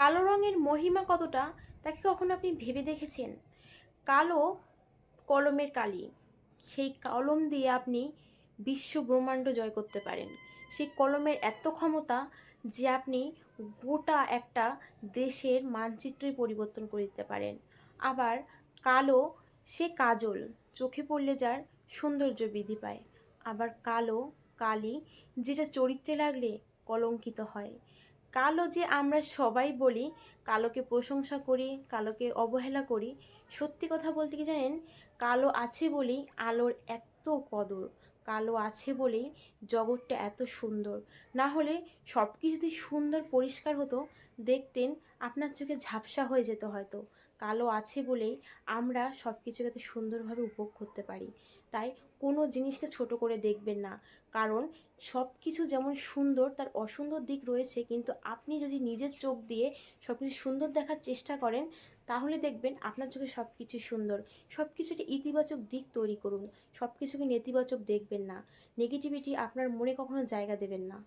কালো রঙের মহিমা কতটা তা কি কখনো আপনি ভেবে দেখেছেন? কালো কলমের কালি। সেই কলম দিয়ে আপনি বিশ্ব ব্রহ্মাণ্ড জয় করতে পারেন। সেই কলমের এত ক্ষমতা যে আপনি গোটা একটা দেশের মানচিত্রই পরিবর্তন করে দিতে পারেন। আবার কালো সে কাজল, চোখে পড়লে যার সৌন্দর্য বৃদ্ধি পায়। আবার কালো কালি, যেটা চরিত্রে লাগলে কলঙ্কিত হয়। কালো যে আমরা সবাই বলি, কালোকে প্রশংসা করি, কালোকে অবহেলা করি, সত্যি কথা বলতে কি জানেন, কালো আছে বলেই আলোর এত কদর, কালো আছে বলেই জগৎটা এত সুন্দর। না হলে সব কিছু যদি সুন্দর পরিষ্কার হতো, দেখতেন আপনার চোখে ঝাপসা হয়ে যেত হয়তো। কালো আছে বলেই আমরা সব কিছুকে এত সুন্দরভাবে উপভোগ করতে পারি। তাই কোনো জিনিসকে ছোট করে দেখবেন না, কারণ সব কিছু যেমন সুন্দর তার অসুন্দর দিক রয়েছে, কিন্তু আপনি যদি নিজের চোখ দিয়ে সব কিছু সুন্দর দেখার চেষ্টা করেন, তাহলে দেখবেন আপনার চোখে সব কিছু সুন্দর। সব কিছুকে ইতিবাচক দিক তৈরি করুন, সব কিছুকে নেতিবাচক দেখবেন না। নেগেটিভিটি আপনার মনে কখনো জায়গা দেবেন না।